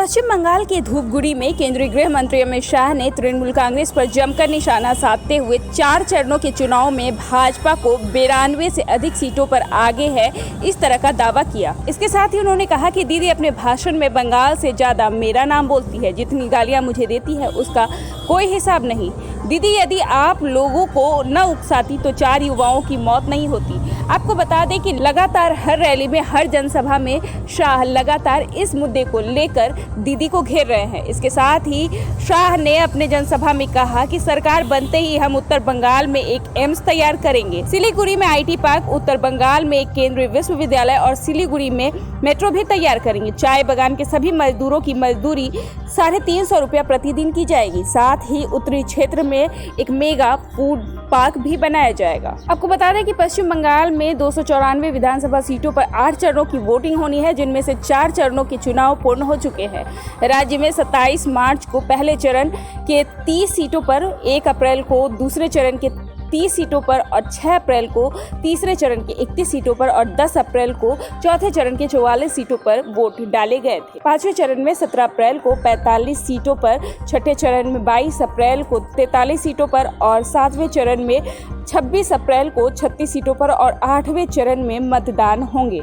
पश्चिम बंगाल के धूपगुड़ी में केंद्रीय गृह मंत्री अमित शाह ने तृणमूल कांग्रेस पर जमकर निशाना साधते हुए 4 चरणों के चुनाव में भाजपा को 92 से अधिक सीटों पर आगे है, इस तरह का दावा किया। इसके साथ ही उन्होंने कहा कि दीदी अपने भाषण में बंगाल से ज्यादा मेरा नाम बोलती है, जितनी गालियां मुझे देती है उसका कोई हिसाब नहीं। दीदी यदि आप लोगों को न उकसाती तो 4 युवाओं की मौत नहीं होती। आपको बता दें कि लगातार हर रैली में, हर जनसभा में शाह लगातार इस मुद्दे को लेकर दीदी को घेर रहे हैं। इसके साथ ही शाह ने अपने जनसभा में कहा कि सरकार बनते ही हम उत्तर बंगाल में एक एम्स तैयार करेंगे, सिलीगुड़ी में IT पार्क, उत्तर बंगाल में एक केंद्रीय विश्वविद्यालय और सिलीगुड़ी में मेट्रो भी तैयार करेंगे। चाय बागान के सभी मजदूरों की मजदूरी 350 रुपया प्रतिदिन की जाएगी। साथ ही उत्तरी क्षेत्र में एक मेगा फूड पार्क भी बनाया जाएगा। आपको बता दें कि पश्चिम बंगाल में 294 विधानसभा सीटों पर 8 चरणों की वोटिंग होनी है, जिनमें से 4 चरणों के चुनाव पूर्ण हो चुके हैं। राज्य में 27 मार्च को पहले चरण के 30 सीटों पर, 1 अप्रैल को दूसरे चरण के 30 सीटों पर और 6 अप्रैल को तीसरे चरण के 31 सीटों पर और 10 अप्रैल को चौथे चरण के 44 सीटों पर वोट डाले गए थे। 5वें चरण में 17 अप्रैल को 45 सीटों पर, 6ठे चरण में 22 अप्रैल को 43 सीटों पर और 7वें चरण में 26 अप्रैल को 36 सीटों पर और 8वें चरण में मतदान होंगे,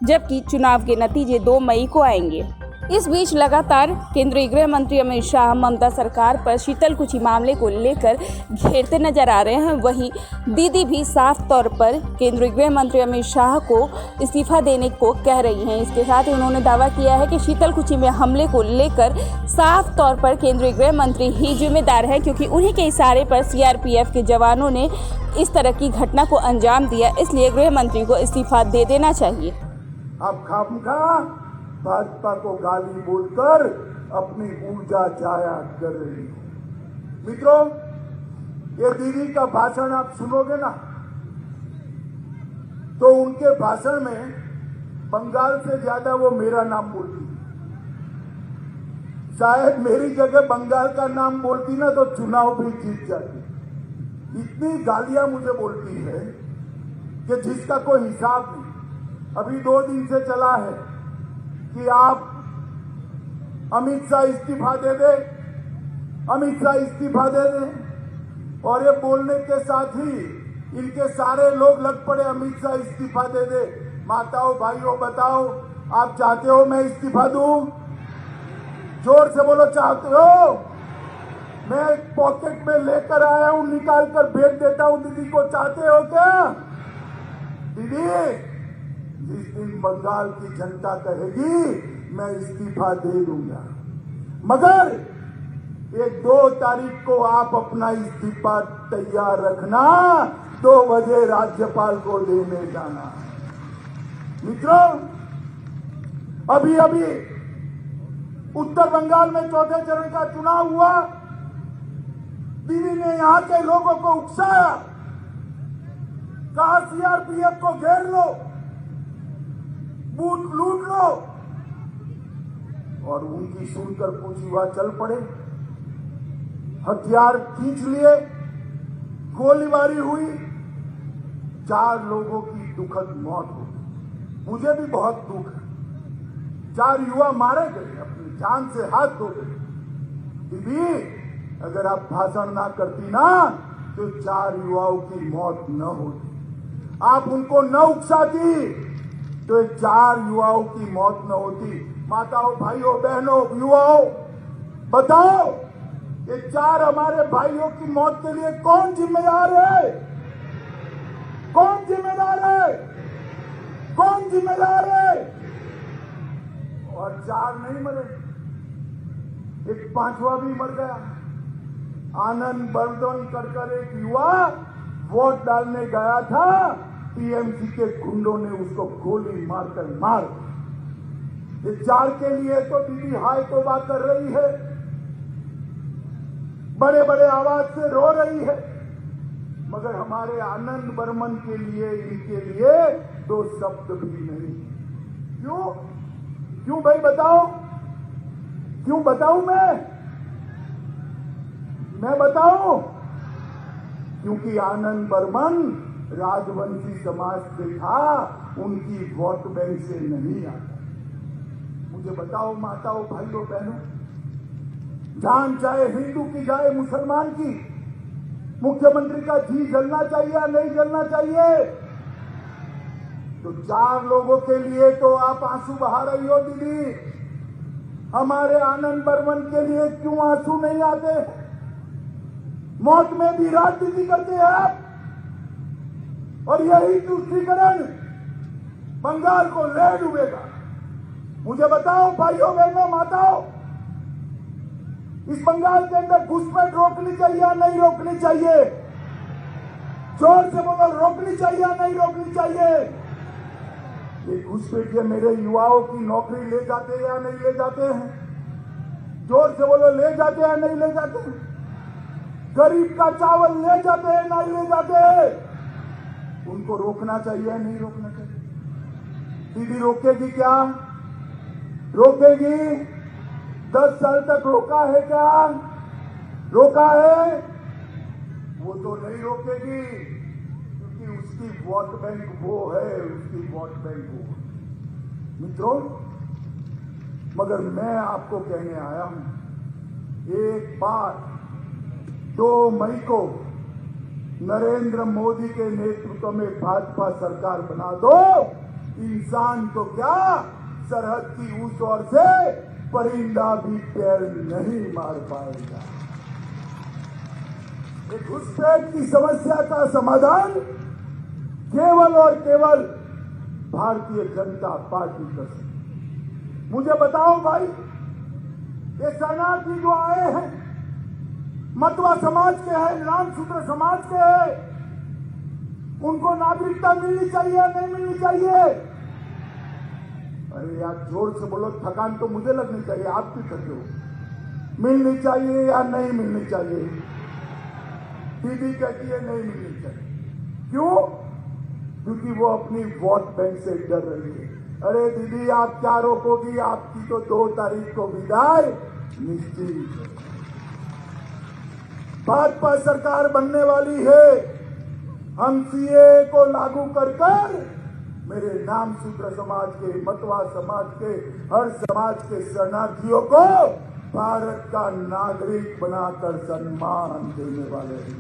जबकि चुनाव के नतीजे 2 मई को आएंगे। इस बीच लगातार केंद्रीय गृह मंत्री अमित शाह ममता सरकार पर शीतलकुची मामले को लेकर घेरते नजर आ रहे हैं। वहीं दीदी भी साफ तौर पर केंद्रीय गृह मंत्री अमित शाह को इस्तीफा देने को कह रही हैं। इसके साथ ही उन्होंने दावा किया है कि शीतलकुची में हमले को लेकर साफ तौर पर केंद्रीय गृह मंत्री ही जिम्मेदार है, क्योंकि उन्हीं के इशारे पर CRPF के जवानों ने इस तरह की घटना को अंजाम दिया। इसलिए गृह मंत्री को इस्तीफा दे देना चाहिए। अब खामखा भाजपा को गाली बोलकर अपनी ऊर्जा जाया कर रही है। मित्रों, ये दीदी का भाषण आप सुनोगे ना, तो उनके भाषण में बंगाल से ज्यादा वो मेरा नाम बोलती है। शायद मेरी जगह बंगाल का नाम बोलती ना तो चुनाव भी जीत जाती। इतनी गालियां मुझे बोलती है कि जिसका कोई हिसाब नहीं। अभी 2 दिन से चला है कि आप अमित शाह इस्तीफा दे दे, अमित शाह इस्तीफा दे दे, और ये बोलने के साथ ही इनके सारे लोग लग पड़े अमित शाह इस्तीफा दे दे। माताओं भाइयों बताओ, आप चाहते हो मैं इस्तीफा दूं? जोर से बोलो, चाहते हो? मैं एक पॉकेट में लेकर आया हूं, निकाल कर भेज देता हूं दीदी को। चाहते हो क्या? दीदी, जिस दिन बंगाल की जनता कहेगी मैं इस्तीफा दे दूंगा, मगर ये 2 तारीख को आप अपना इस्तीफा तैयार रखना, 2 बजे राज्यपाल को देने जाना। मित्रों, अभी उत्तर बंगाल में 4थे चरण का चुनाव हुआ। दीदी ने यहां के लोगों को उकसाया, कहा CRPF को घेर लो, बूथ लूट लो, और उनकी सुनकर कुछ युवा चल पड़े, हथियार खींच लिए, गोलीबारी हुई, 4 लोगों की दुखद मौत हो गई। मुझे भी बहुत दुख है। 4 युवा मारे गए, अपनी जान से हाथ धो गए। दीदी, अगर आप भाषण ना करती ना तो 4 युवाओं की मौत न होती। आप उनको न उकसाती तो 4 युवाओं की मौत न होती। माताओं भाइयों बहनों युवाओं बताओ, ये 4 हमारे भाइयों की मौत के लिए कौन जिम्मेदार है? कौन जिम्मेदार है? कौन जिम्मेदार है? और 4 नहीं मरे, एक 5वां भी मर गया। आनंद बर्धन कर एक युवा वोट डालने गया था, TMC के गुंडों ने उसको गोली मारकर मार। ये 4 के लिए तो दीदी हाय तौबा कर रही है, बड़े बड़े आवाज से रो रही है, मगर हमारे आनंद बर्मन के लिए, इनके लिए 2 शब्द भी नहीं। क्यों भाई बताओ? क्यों बताऊं मैं बताऊं? क्योंकि आनंद बर्मन राजवंशी समाज से था, उनकी वोट बैंक से नहीं आता। मुझे बताओ माताओं, भाइयों, बहनों, जान चाहे हिंदू की जाए मुसलमान की, मुख्यमंत्री का जी जलना चाहिए या नहीं जलना चाहिए? तो 4 लोगों के लिए तो आप आंसू बहा रही हो दीदी, हमारे आनंद बर्मन के लिए क्यों आंसू नहीं आते? मौत में भी राजनीति करते हैं आप, और यही तुष्टीकरण बंगाल को ले डूबेगा। मुझे बताओ भाइयों, बहनों, माताओं, इस बंगाल के अंदर घुसपैठ रोकनी चाहिए या नहीं रोकनी चाहिए? जोर से बोलो, रोकनी चाहिए या नहीं रोकनी चाहिए? ये घुसपैठिए मेरे युवाओं की नौकरी ले जाते हैं या नहीं ले जाते हैं? जोर से बोलो, ले जाते हैं या नहीं ले जाते हैं? गरीब का चावल ले जाते हैं नहीं ले जाते हैं? उनको रोकना चाहिए या नहीं रोकना चाहिए? दीदी रोकेगी क्या? रोकेगी? 10 साल तक रोका है क्या? रोका है? वो तो नहीं रोकेगी, क्योंकि उसकी वोट बैंक वो है, उसकी वोट बैंक वो है। मित्रों, मगर मैं आपको कहने आया हूं, एक बार 2 मई को नरेंद्र मोदी के नेतृत्व में भाजपा सरकार बना दो, इंसान तो क्या, सरहद की उस ओर से परिंदा भी पैर नहीं मार पाएगा। घुसपैठ की समस्या का समाधान केवल और केवल भारतीय जनता पार्टी कर सकती। मुझे बताओ भाई, ये शरणार्थी जो आए हैं, मतवा समाज के हैं, रामसूत्र समाज के हैं, उनको नागरिकता मिलनी चाहिए या नहीं मिलनी चाहिए? अरे यार, जोर से बोलो, थकान तो मुझे लगनी चाहिए, आप भी करते हो। मिलनी चाहिए या नहीं मिलनी चाहिए? दीदी कहती है नहीं मिलनी चाहिए। क्यों? क्योंकि वो अपनी वोट बैंक से डर रही है। अरे दीदी, आप क्या रोकोगी? आपकी तो 2 तारीख को विदाई निश्चित है। भाजपा सरकार बनने वाली है। हम सीए को लागू कर मेरे नामसूत्र समाज के, मतवा समाज के, हर समाज के शरणार्थियों को भारत का नागरिक बनाकर सम्मान देने वाले हैं।